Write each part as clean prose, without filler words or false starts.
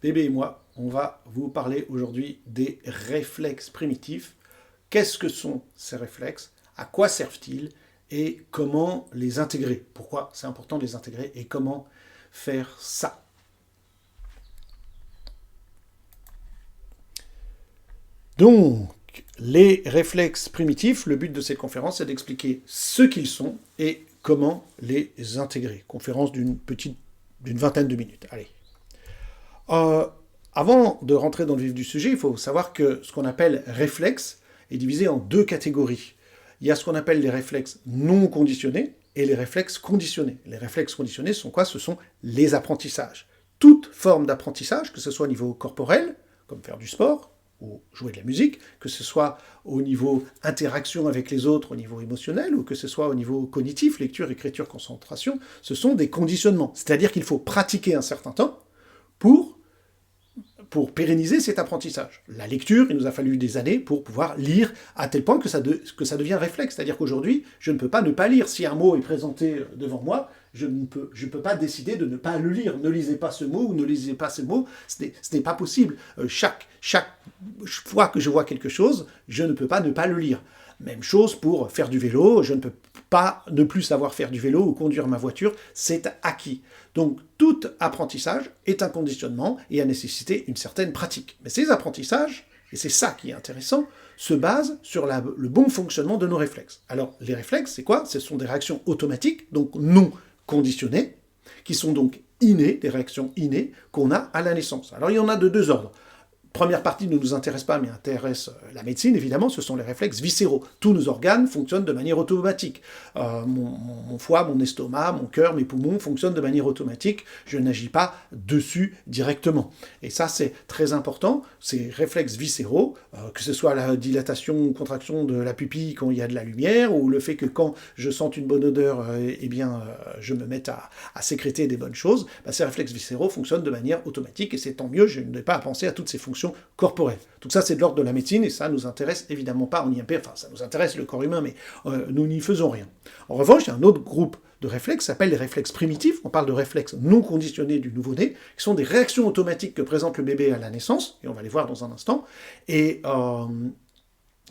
Bébé et moi, on va vous parler aujourd'hui des réflexes primitifs. Qu'est-ce que sont ces réflexes? À quoi servent-ils? Et comment les intégrer? Pourquoi c'est important de les intégrer et comment faire ça? Donc, les réflexes primitifs, le but de cette conférence, c'est d'expliquer ce qu'ils sont et comment les intégrer. Conférence d'une vingtaine de minutes. Allez. Euh, Avant de rentrer dans le vif du sujet, il faut savoir que ce qu'on appelle réflexe est divisé en deux catégories. Il y a ce qu'on appelle les réflexes non conditionnés et les réflexes conditionnés. Les réflexes conditionnés sont quoi? Ce sont les apprentissages. Toute forme d'apprentissage, que ce soit au niveau corporel, comme faire du sport, ou jouer de la musique, que ce soit au niveau interaction avec les autres, au niveau émotionnel, ou que ce soit au niveau cognitif, lecture, écriture, concentration, ce sont des conditionnements. C'est-à-dire qu'il faut pratiquer un certain temps pour pérenniser cet apprentissage. La lecture, il nous a fallu des années pour pouvoir lire à tel point que ça devient réflexe. C'est-à-dire qu'aujourd'hui, je ne peux pas ne pas lire. Si un mot est présenté devant moi, je ne peux pas décider de ne pas le lire. Ne lisez pas ce mot ou ne lisez pas ce mot. Ce n'est pas possible. Chaque fois que je vois quelque chose, je ne peux pas ne pas le lire. Même chose pour faire du vélo, je ne peux pas ne plus savoir faire du vélo ou conduire ma voiture, c'est acquis. Donc tout apprentissage est un conditionnement et a nécessité une certaine pratique. Mais ces apprentissages, et c'est ça qui est intéressant, se basent sur le bon fonctionnement de nos réflexes. Alors les réflexes, c'est quoi? Ce sont des réactions automatiques, donc non conditionnées, qui sont donc innées, des réactions innées qu'on a à la naissance. Alors il y en a de deux ordres. Première partie ne nous intéresse pas, mais intéresse la médecine, évidemment, ce sont les réflexes viscéraux. Tous nos organes fonctionnent de manière automatique. Mon foie, mon estomac, mon cœur, mes poumons fonctionnent de manière automatique. Je n'agis pas dessus directement. Et ça, c'est très important. Ces réflexes viscéraux, que ce soit la dilatation ou contraction de la pupille quand il y a de la lumière, ou le fait que quand je sente une bonne odeur, je me mette à sécréter des bonnes choses, ces réflexes viscéraux fonctionnent de manière automatique, et c'est tant mieux, je n'ai pas à penser à toutes ces fonctions corporelles. Tout ça, c'est de l'ordre de la médecine, et ça nous intéresse évidemment pas en IMP, enfin, ça nous intéresse le corps humain, mais nous n'y faisons rien. En revanche, il y a un autre groupe de réflexes qui s'appelle les réflexes primitifs. On parle de réflexes non conditionnés du nouveau-né, qui sont des réactions automatiques que présente le bébé à la naissance, et on va les voir dans un instant, et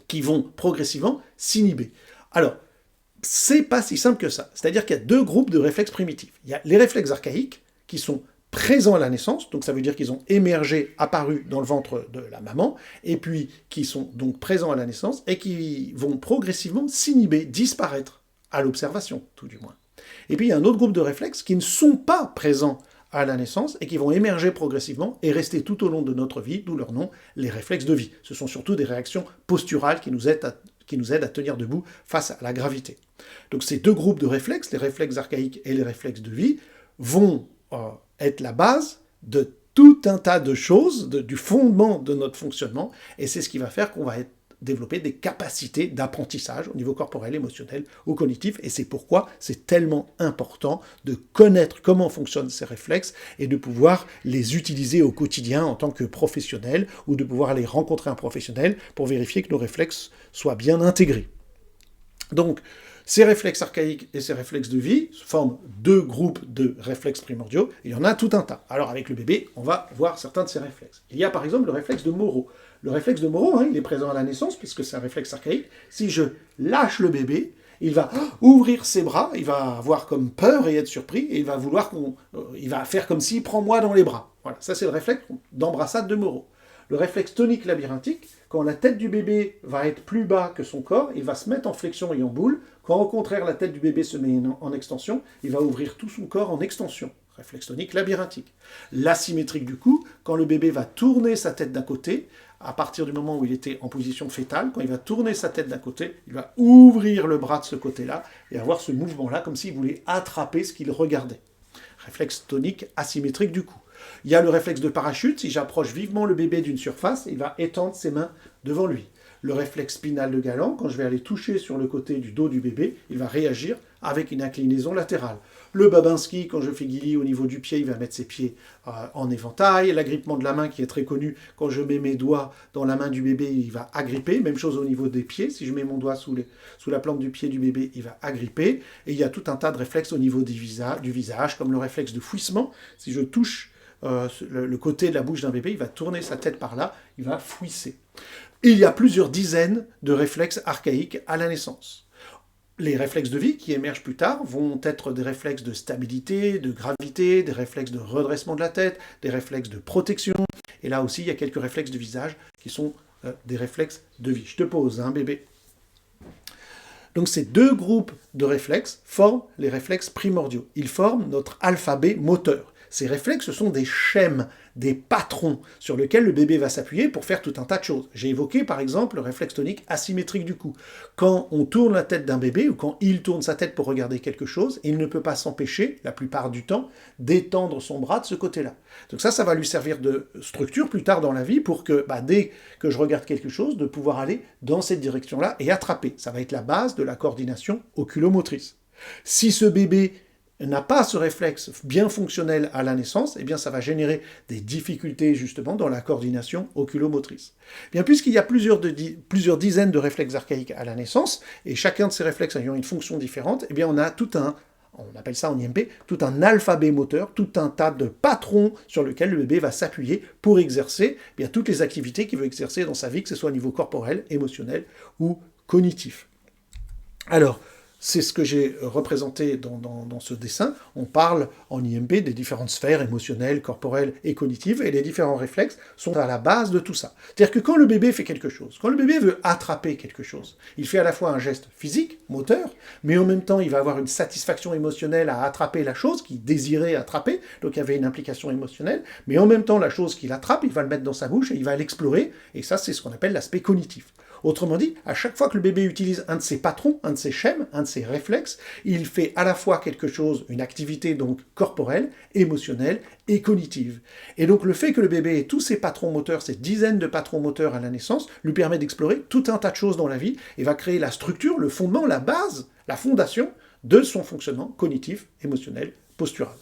qui vont progressivement s'inhiber. Alors, c'est pas si simple que ça. C'est-à-dire qu'il y a deux groupes de réflexes primitifs. Il y a les réflexes archaïques, qui sont présents à la naissance, donc ça veut dire qu'ils ont émergé, apparu dans le ventre de la maman, et puis qui sont donc présents à la naissance, et qui vont progressivement s'inhiber, disparaître, à l'observation, tout du moins. Et puis il y a un autre groupe de réflexes qui ne sont pas présents à la naissance et qui vont émerger progressivement et rester tout au long de notre vie, d'où leur nom, les réflexes de vie. Ce sont surtout des réactions posturales qui nous aident à tenir debout face à la gravité. Donc ces deux groupes de réflexes, les réflexes archaïques et les réflexes de vie, vont être la base de tout un tas de choses, du fondement de notre fonctionnement, et c'est ce qui va faire qu'on va développer des capacités d'apprentissage au niveau corporel, émotionnel ou cognitif, et c'est pourquoi c'est tellement important de connaître comment fonctionnent ces réflexes et de pouvoir les utiliser au quotidien en tant que professionnel, ou de pouvoir aller rencontrer un professionnel pour vérifier que nos réflexes soient bien intégrés. Donc, ces réflexes archaïques et ces réflexes de vie forment deux groupes de réflexes primordiaux, et il y en a tout un tas. Alors avec le bébé, on va voir certains de ces réflexes. Il y a par exemple le réflexe de Moro. Le réflexe de Moro, il est présent à la naissance, puisque c'est un réflexe archaïque. Si je lâche le bébé, il va ouvrir ses bras, il va avoir comme peur et être surpris, et il va il va faire comme s'il prend moi dans les bras. Voilà, ça c'est le réflexe d'embrassade de Moro. Le réflexe tonique labyrinthique, quand la tête du bébé va être plus bas que son corps, il va se mettre en flexion et en boule. Quand au contraire la tête du bébé se met en extension, il va ouvrir tout son corps en extension. Réflexe tonique labyrinthique. L'asymétrique du cou, quand le bébé va tourner sa tête d'un côté, à partir du moment où il était en position fétale, quand il va tourner sa tête d'un côté, il va ouvrir le bras de ce côté-là et avoir ce mouvement-là comme s'il voulait attraper ce qu'il regardait. Réflexe tonique asymétrique du cou. Il y a le réflexe de parachute, si j'approche vivement le bébé d'une surface, il va étendre ses mains devant lui. Le réflexe spinal de Galant, quand je vais aller toucher sur le côté du dos du bébé, il va réagir avec une inclinaison latérale. Le Babinski, quand je fais Guilly au niveau du pied, il va mettre ses pieds en éventail. L'agrippement de la main qui est très connu, quand je mets mes doigts dans la main du bébé, il va agripper. Même chose au niveau des pieds, si je mets mon doigt sous la plante du pied du bébé, il va agripper. Et il y a tout un tas de réflexes au niveau du visage, comme le réflexe de fouissement. Si je touche le côté de la bouche d'un bébé, il va tourner sa tête par là, il va fouisser. Il y a plusieurs dizaines de réflexes archaïques à la naissance. Les réflexes de vie qui émergent plus tard vont être des réflexes de stabilité, de gravité, des réflexes de redressement de la tête, des réflexes de protection. Et là aussi, il y a quelques réflexes de visage qui sont des réflexes de vie. Je te pose, hein, bébé. Donc ces deux groupes de réflexes forment les réflexes primordiaux. Ils forment notre alphabet moteur. Ces réflexes, ce sont des schèmes, des patrons sur lesquels le bébé va s'appuyer pour faire tout un tas de choses. J'ai évoqué par exemple le réflexe tonique asymétrique du cou. Quand on tourne la tête d'un bébé ou quand il tourne sa tête pour regarder quelque chose, il ne peut pas s'empêcher, la plupart du temps, d'étendre son bras de ce côté-là. Donc ça va lui servir de structure plus tard dans la vie pour que, dès que je regarde quelque chose, de pouvoir aller dans cette direction-là et attraper. Ça va être la base de la coordination oculomotrice. Si ce bébé n'a pas ce réflexe bien fonctionnel à la naissance, eh bien ça va générer des difficultés justement dans la coordination oculomotrice. Bien, puisqu'il y a plusieurs dizaines de réflexes archaïques à la naissance, et chacun de ces réflexes ayant une fonction différente, eh bien on a on appelle ça en IMP, tout un alphabet moteur, tout un tas de patrons sur lesquels le bébé va s'appuyer pour exercer toutes les activités qu'il veut exercer dans sa vie, que ce soit au niveau corporel, émotionnel ou cognitif. Alors, c'est ce que j'ai représenté dans ce dessin. On parle en IMP des différentes sphères émotionnelles, corporelles et cognitives, et les différents réflexes sont à la base de tout ça. C'est-à-dire que quand le bébé fait quelque chose, quand le bébé veut attraper quelque chose, il fait à la fois un geste physique, moteur, mais en même temps il va avoir une satisfaction émotionnelle à attraper la chose qu'il désirait attraper, donc il y avait une implication émotionnelle, mais en même temps la chose qu'il attrape, il va le mettre dans sa bouche et il va l'explorer, et ça c'est ce qu'on appelle l'aspect cognitif. Autrement dit, à chaque fois que le bébé utilise un de ses patrons, un de ses schèmes, un de ses réflexes, il fait à la fois quelque chose, une activité donc corporelle, émotionnelle et cognitive. Et donc le fait que le bébé ait tous ses patrons moteurs, ces dizaines de patrons moteurs à la naissance, lui permet d'explorer tout un tas de choses dans la vie et va créer la structure, le fondement, la base, la fondation de son fonctionnement cognitif, émotionnel, postural.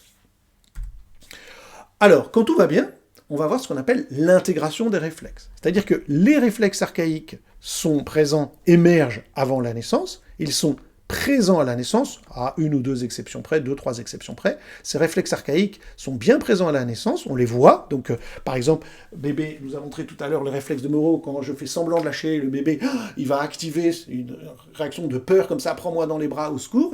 Alors, quand tout va bien, on va voir ce qu'on appelle l'intégration des réflexes. C'est-à-dire que les réflexes archaïques sont présents, émergent avant la naissance, ils sont présents à la naissance, à une ou deux exceptions près, 2-3 exceptions près. Ces réflexes archaïques sont bien présents à la naissance, on les voit. Donc, par exemple, bébé nous a montré tout à l'heure le réflexe de Moreau, quand je fais semblant de lâcher le bébé, il va activer une réaction de peur comme ça, prends-moi dans les bras, au secours,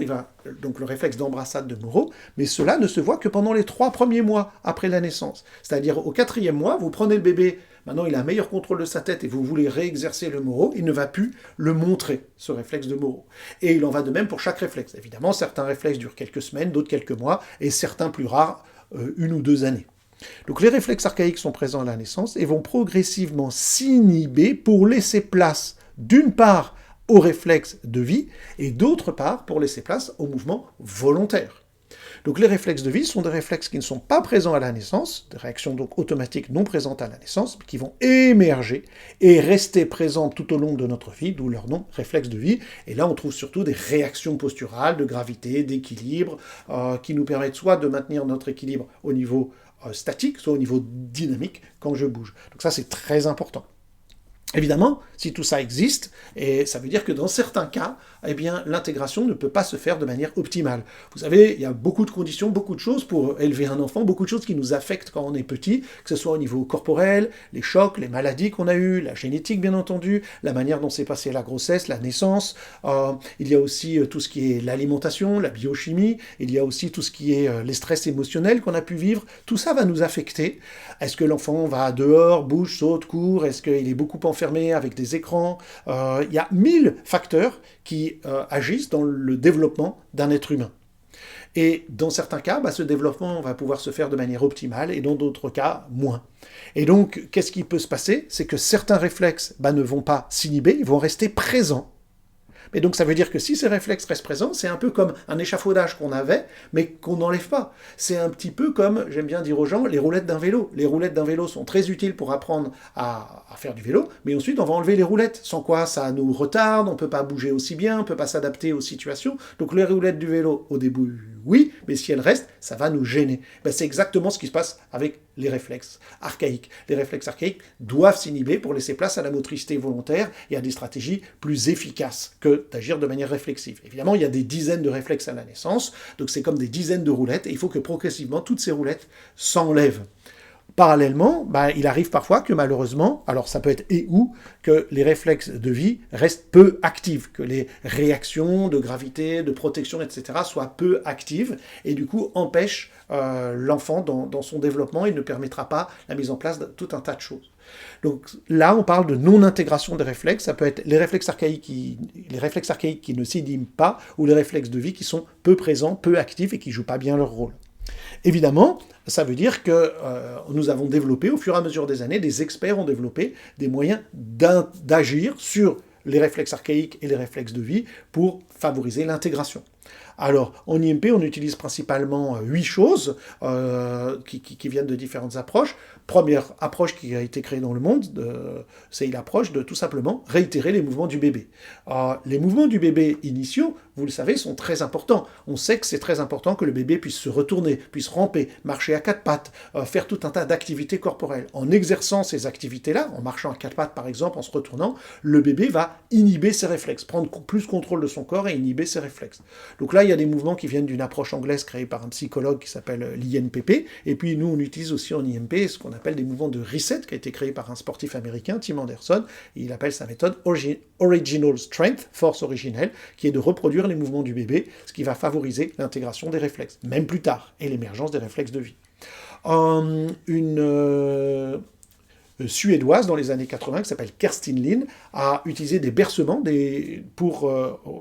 donc le réflexe d'embrassade de Moreau, mais cela ne se voit que pendant les 3 premiers mois après la naissance. C'est-à-dire au 4e mois, vous prenez le bébé, maintenant il a un meilleur contrôle de sa tête et vous voulez réexercer le Moreau, il ne va plus le montrer, ce réflexe de Moreau. Et il en va de même pour chaque réflexe. Évidemment, certains réflexes durent quelques semaines, d'autres quelques mois, et certains plus rares, 1 ou 2 années. Donc les réflexes archaïques sont présents à la naissance et vont progressivement s'inhiber pour laisser place, d'une part, aux réflexes de vie, et d'autre part, pour laisser place au mouvement volontaire. Donc les réflexes de vie sont des réflexes qui ne sont pas présents à la naissance, des réactions donc automatiques non présentes à la naissance, mais qui vont émerger et rester présentes tout au long de notre vie, d'où leur nom, réflexes de vie. Et là, on trouve surtout des réactions posturales, de gravité, d'équilibre, qui nous permettent soit de maintenir notre équilibre au niveau statique, soit au niveau dynamique quand je bouge. Donc ça, c'est très important. Évidemment, si tout ça existe, et ça veut dire que dans certains cas, eh bien, l'intégration ne peut pas se faire de manière optimale. Vous savez, il y a beaucoup de conditions, beaucoup de choses pour élever un enfant, beaucoup de choses qui nous affectent quand on est petit, que ce soit au niveau corporel, les chocs, les maladies qu'on a eues, la génétique bien entendu, la manière dont s'est passée la grossesse, la naissance. Il y a aussi tout ce qui est l'alimentation, la biochimie, il y a aussi tout ce qui est les stress émotionnels qu'on a pu vivre. Tout ça va nous affecter. Est-ce que l'enfant va dehors, bouge, saute, court? Est-ce qu'il est beaucoup enfermé avec des écrans? Il y a 1000 facteurs qui agissent dans le développement d'un être humain. Et dans certains cas, ce développement va pouvoir se faire de manière optimale, et dans d'autres cas, moins. Et donc, qu'est-ce qui peut se passer? C'est que certains réflexes ne vont pas s'inhiber, ils vont rester présents. Mais donc ça veut dire que si ces réflexes restent présents, c'est un peu comme un échafaudage qu'on avait, mais qu'on n'enlève pas. C'est un petit peu comme, j'aime bien dire aux gens, les roulettes d'un vélo. Les roulettes d'un vélo sont très utiles pour apprendre à faire du vélo, mais ensuite on va enlever les roulettes, sans quoi ça nous retarde, on ne peut pas bouger aussi bien, on ne peut pas s'adapter aux situations. Donc les roulettes du vélo, au début, oui, mais si elles restent, ça va nous gêner. C'est exactement ce qui se passe avec les réflexes archaïques. Les réflexes archaïques doivent s'inhiber pour laisser place à la motricité volontaire et à des stratégies plus efficaces que d'agir de manière réflexive. Évidemment, il y a des dizaines de réflexes à la naissance, donc c'est comme des dizaines de roulettes, et il faut que progressivement toutes ces roulettes s'enlèvent. Parallèlement, il arrive parfois que malheureusement, alors ça peut être et ou, que les réflexes de vie restent peu actifs, que les réactions de gravité, de protection, etc. soient peu actives et du coup empêchent l'enfant dans son développement et ne permettra pas la mise en place de tout un tas de choses. Donc là, on parle de non-intégration des réflexes. Ça peut être les réflexes archaïques qui ne s'édiment pas ou les réflexes de vie qui sont peu présents, peu actifs et qui ne jouent pas bien leur rôle. Évidemment, ça veut dire que nous avons développé, au fur et à mesure des années, des experts ont développé des moyens d'agir sur les réflexes archaïques et les réflexes de vie pour favoriser l'intégration. Alors, en IMP, on utilise principalement 8 choses qui viennent de différentes approches. Première approche qui a été créée dans le monde, c'est l'approche de tout simplement réitérer les mouvements du bébé. Les mouvements du bébé initiaux, vous le savez, sont très importants. On sait que c'est très important que le bébé puisse se retourner, puisse ramper, marcher à quatre pattes, faire tout un tas d'activités corporelles. En exerçant ces activités-là, en marchant à quatre pattes par exemple, en se retournant, le bébé va inhiber ses réflexes, prendre plus contrôle de son corps et inhiber ses réflexes. Donc là, il y a des mouvements qui viennent d'une approche anglaise créée par un psychologue qui s'appelle l'INPP, et puis nous, on utilise aussi en IMP ce qu'on appelle des mouvements de reset, qui a été créé par un sportif américain, Tim Anderson, et il appelle sa méthode Original Strength, force originelle, qui est de reproduire les mouvements du bébé, ce qui va favoriser l'intégration des réflexes, même plus tard, et l'émergence des réflexes de vie. Une suédoise dans les années 80, qui s'appelle Kerstin Lin, a utilisé des bercements pour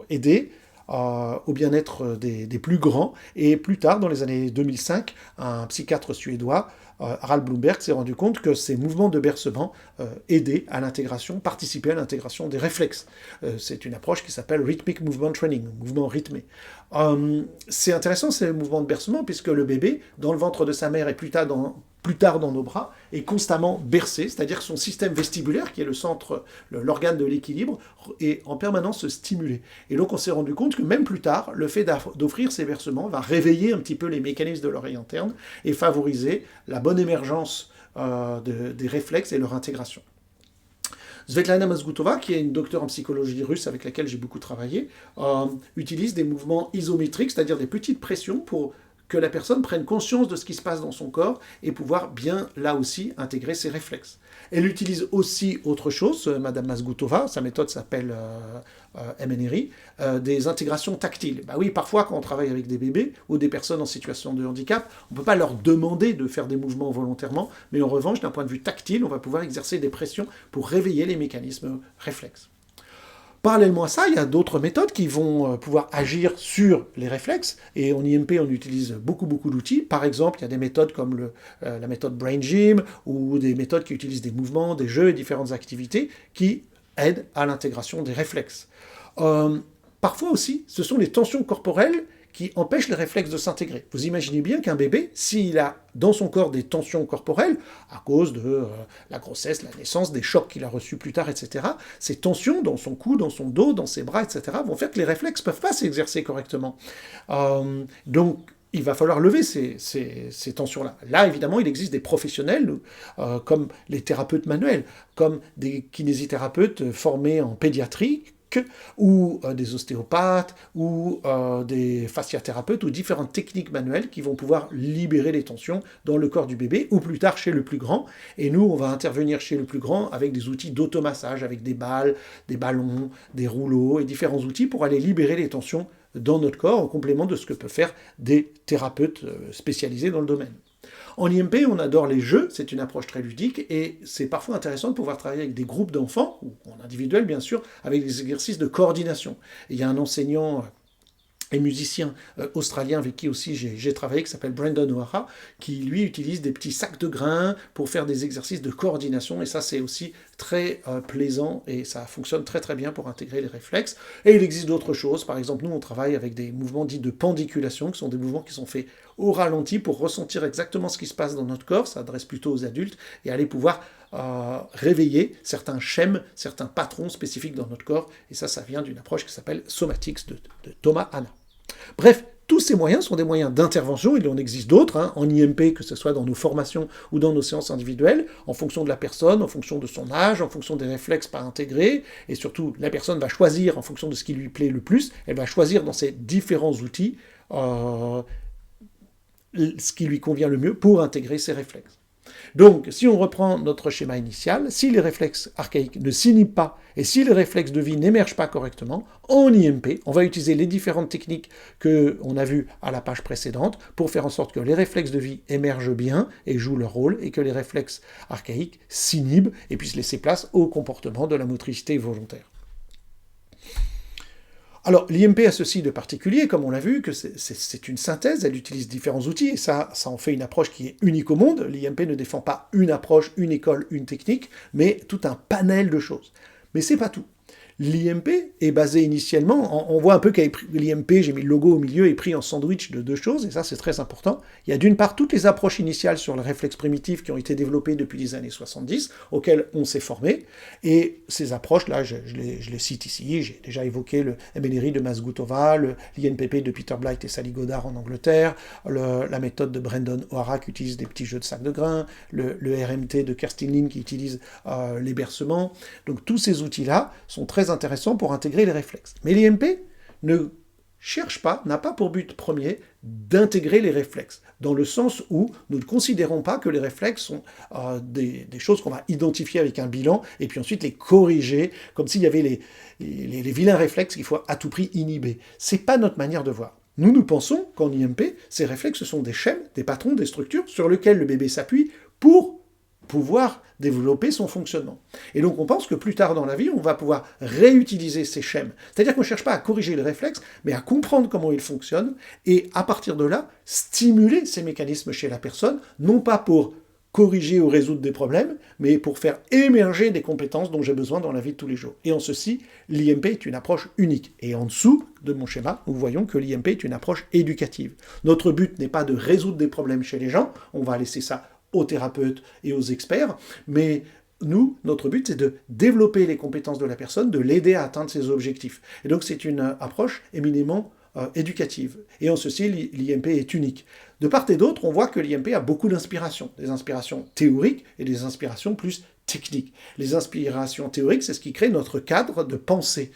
aider au bien-être des plus grands. Et plus tard, dans les années 2005, un psychiatre suédois, Harald Blomberg, s'est rendu compte que ces mouvements de bercement aidaient à l'intégration, participaient à l'intégration des réflexes. C'est une approche qui s'appelle Rhythmic Movement Training, mouvement rythmé. C'est intéressant ces mouvements de bercement, puisque le bébé, dans le ventre de sa mère et plus tard dans nos bras, est constamment bercé, c'est-à-dire que son système vestibulaire, qui est le centre, l'organe de l'équilibre, est en permanence stimulé. Et donc on s'est rendu compte que même plus tard, le fait d'offrir ces bercements va réveiller un petit peu les mécanismes de l'oreille interne et favoriser la bonne émergence des réflexes et leur intégration. Svetlana Mazgutova, qui est une docteure en psychologie russe avec laquelle j'ai beaucoup travaillé, utilise des mouvements isométriques, c'est-à-dire des petites pressions pour que la personne prenne conscience de ce qui se passe dans son corps et pouvoir bien, là aussi, intégrer ses réflexes. Elle utilise aussi autre chose, Madame Mazgutova, sa méthode s'appelle MNRI, des intégrations tactiles. Oui, parfois, quand on travaille avec des bébés ou des personnes en situation de handicap, on ne peut pas leur demander de faire des mouvements volontairement, mais en revanche, d'un point de vue tactile, on va pouvoir exercer des pressions pour réveiller les mécanismes réflexes. Parallèlement à ça, il y a d'autres méthodes qui vont pouvoir agir sur les réflexes, et en IMP, on utilise beaucoup d'outils. Par exemple, il y a des méthodes comme la méthode Brain Gym, ou des méthodes qui utilisent des mouvements, des jeux et différentes activités qui aident à l'intégration des réflexes. Parfois aussi, ce sont les tensions corporelles qui empêchent les réflexes de s'intégrer. Vous imaginez bien qu'un bébé, s'il a dans son corps des tensions corporelles, à cause de la grossesse, la naissance, des chocs qu'il a reçus plus tard, etc., ces tensions dans son cou, dans son dos, dans ses bras, etc., vont faire que les réflexes ne peuvent pas s'exercer correctement. Donc, il va falloir lever ces tensions-là. Là, évidemment, il existe des professionnels, comme les thérapeutes manuels, comme des kinésithérapeutes formés en pédiatrie, ou des ostéopathes, ou des fasciathérapeutes, ou différentes techniques manuelles qui vont pouvoir libérer les tensions dans le corps du bébé, ou plus tard chez le plus grand. Et nous, on va intervenir chez le plus grand avec des outils d'automassage, avec des balles, des ballons, des rouleaux, et différents outils pour aller libérer les tensions dans notre corps, en complément de ce que peuvent faire des thérapeutes spécialisés dans le domaine. En IMP, on adore les jeux, c'est une approche très ludique, et c'est parfois intéressant de pouvoir travailler avec des groupes d'enfants, ou en individuel bien sûr, avec des exercices de coordination. Et il y a un enseignant et musicien australien avec qui aussi j'ai travaillé, qui s'appelle Brandon O'Hara, qui lui utilise des petits sacs de grains pour faire des exercices de coordination, et ça c'est aussi très plaisant, et ça fonctionne très très bien pour intégrer les réflexes. Et il existe d'autres choses, par exemple nous on travaille avec des mouvements dits de pendiculation, qui sont des mouvements qui sont faits au ralenti pour ressentir exactement ce qui se passe dans notre corps, ça adresse plutôt aux adultes, et aller pouvoir réveiller certains schèmes, certains patrons spécifiques dans notre corps, et ça vient d'une approche qui s'appelle Somatics de Thomas Hanna. Bref, tous ces moyens sont des moyens d'intervention, il en existe d'autres, en IMP, que ce soit dans nos formations ou dans nos séances individuelles, en fonction de la personne, en fonction de son âge, en fonction des réflexes pas intégrés, et surtout, la personne va choisir en fonction de ce qui lui plaît le plus, elle va choisir dans ces différents outils ce qui lui convient le mieux pour intégrer ses réflexes. Donc, si on reprend notre schéma initial, si les réflexes archaïques ne s'inhibent pas et si les réflexes de vie n'émergent pas correctement, en IMP, on va utiliser les différentes techniques qu'on a vues à la page précédente pour faire en sorte que les réflexes de vie émergent bien et jouent leur rôle et que les réflexes archaïques s'inhibent et puissent laisser place au comportement de la motricité volontaire. Alors, l'IMP a ceci de particulier, comme on l'a vu, que c'est une synthèse, elle utilise différents outils, et ça en fait une approche qui est unique au monde. L'IMP ne défend pas une approche, une école, une technique, mais tout un panel de choses. Mais c'est pas tout. L'IMP est basé initialement, on voit un peu qu'avec l'IMP, j'ai mis le logo au milieu, est pris en sandwich de deux choses, et ça c'est très important. Il y a d'une part toutes les approches initiales sur le réflexe primitif qui ont été développées depuis les années 70, auxquelles on s'est formé, et ces approches, là je les cite ici, j'ai déjà évoqué le MNRI de Mazgutova, l'INPP de Peter Blight et Sally Goddard en Angleterre, la méthode de Brendan O'Hara qui utilise des petits jeux de sacs de grains, le RMT de Kerstin Lin qui utilise les bercements. Donc tous ces outils-là sont très intéressant pour intégrer les réflexes. Mais l'IMP ne cherche pas, n'a pas pour but premier d'intégrer les réflexes, dans le sens où nous ne considérons pas que les réflexes sont des choses qu'on va identifier avec un bilan, et puis ensuite les corriger, comme s'il y avait les vilains réflexes qu'il faut à tout prix inhiber. C'est pas notre manière de voir. Nous pensons qu'en IMP, ces réflexes sont des schèmes, des patrons, des structures sur lesquels le bébé s'appuie pour pouvoir développer son fonctionnement. Et donc on pense que plus tard dans la vie, on va pouvoir réutiliser ces schèmes. C'est-à-dire qu'on ne cherche pas à corriger les réflexes, mais à comprendre comment ils fonctionnent, et à partir de là, stimuler ces mécanismes chez la personne, non pas pour corriger ou résoudre des problèmes, mais pour faire émerger des compétences dont j'ai besoin dans la vie de tous les jours. Et en ceci, l'IMP est une approche unique. Et en dessous de mon schéma, nous voyons que l'IMP est une approche éducative. Notre but n'est pas de résoudre des problèmes chez les gens, on va laisser ça aux thérapeutes et aux experts, mais nous, notre but, c'est de développer les compétences de la personne, de l'aider à atteindre ses objectifs. Et donc c'est une approche éminemment éducative. Et en ceci, l'IMP est unique. De part et d'autre, on voit que l'IMP a beaucoup d'inspirations, des inspirations théoriques et des inspirations plus techniques. Les inspirations théoriques, c'est ce qui crée notre cadre de pensée.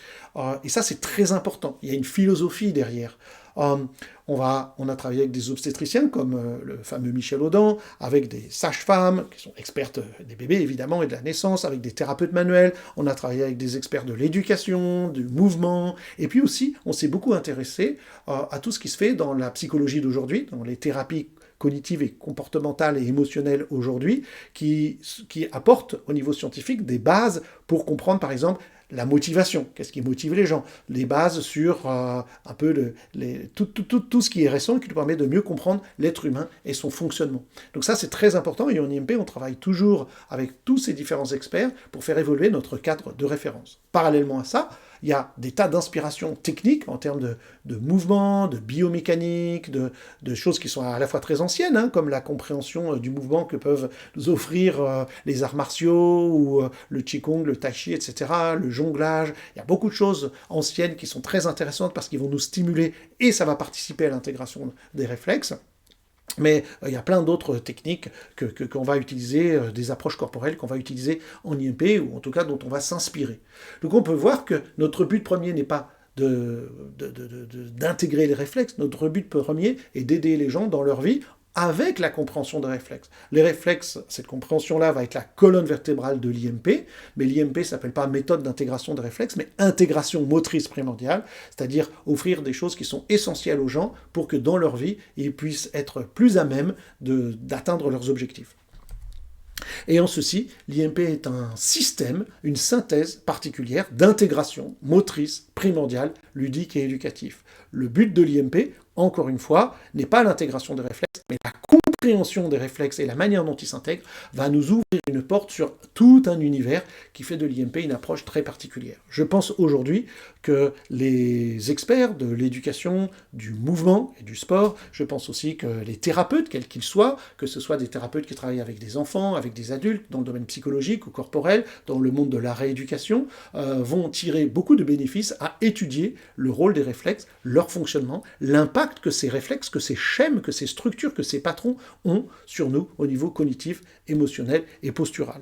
Et ça, c'est très important. Il y a une philosophie derrière. On a travaillé avec des obstétriciens comme le fameux Michel Audin, avec des sages-femmes qui sont expertes des bébés évidemment et de la naissance, avec des thérapeutes manuels, on a travaillé avec des experts de l'éducation, du mouvement, et puis aussi on s'est beaucoup intéressé à tout ce qui se fait dans la psychologie d'aujourd'hui, dans les thérapies cognitives et comportementales et émotionnelles aujourd'hui, qui apportent au niveau scientifique des bases pour comprendre par exemple la motivation, qu'est-ce qui motive les gens, les bases sur un peu tout ce qui est récent et qui nous permet de mieux comprendre l'être humain et son fonctionnement. Donc ça c'est très important et en IMP on travaille toujours avec tous ces différents experts pour faire évoluer notre cadre de référence. Parallèlement à ça, il y a des tas d'inspirations techniques en termes de mouvement, de biomécanique, de choses qui sont à la fois très anciennes, comme la compréhension du mouvement que peuvent nous offrir les arts martiaux, ou le qigong, le tai chi, etc., le jonglage. Il y a beaucoup de choses anciennes qui sont très intéressantes parce qu'ils vont nous stimuler et ça va participer à l'intégration des réflexes. Mais il y a plein d'autres techniques qu'on va utiliser, des approches corporelles qu'on va utiliser en IMP, ou en tout cas dont on va s'inspirer. Donc on peut voir que notre but premier n'est pas d'intégrer les réflexes, notre but premier est d'aider les gens dans leur vie avec la compréhension des réflexes. Les réflexes, cette compréhension-là va être la colonne vertébrale de l'IMP, mais l'IMP ne s'appelle pas méthode d'intégration des réflexes, mais intégration motrice primordiale, c'est-à-dire offrir des choses qui sont essentielles aux gens pour que dans leur vie, ils puissent être plus à même d'atteindre leurs objectifs. Et en ceci, l'IMP est un système, une synthèse particulière d'intégration motrice primordiale, ludique et éducatif. Le but de l'IMP, encore une fois, n'est pas l'intégration des réflexes, mais la compréhension des réflexes et la manière dont ils s'intègrent va nous ouvrir une porte sur tout un univers qui fait de l'IMP une approche très particulière. Je pense aujourd'hui que les experts de l'éducation, du mouvement et du sport, je pense aussi que les thérapeutes, quels qu'ils soient, que ce soit des thérapeutes qui travaillent avec des enfants, avec des adultes, dans le domaine psychologique ou corporel, dans le monde de la rééducation, vont tirer beaucoup de bénéfices à étudier le rôle des réflexes, leur fonctionnement, l'impact que ces réflexes, que ces schèmes, que ces structures, que ces patrons ont sur nous au niveau cognitif, émotionnel et postural.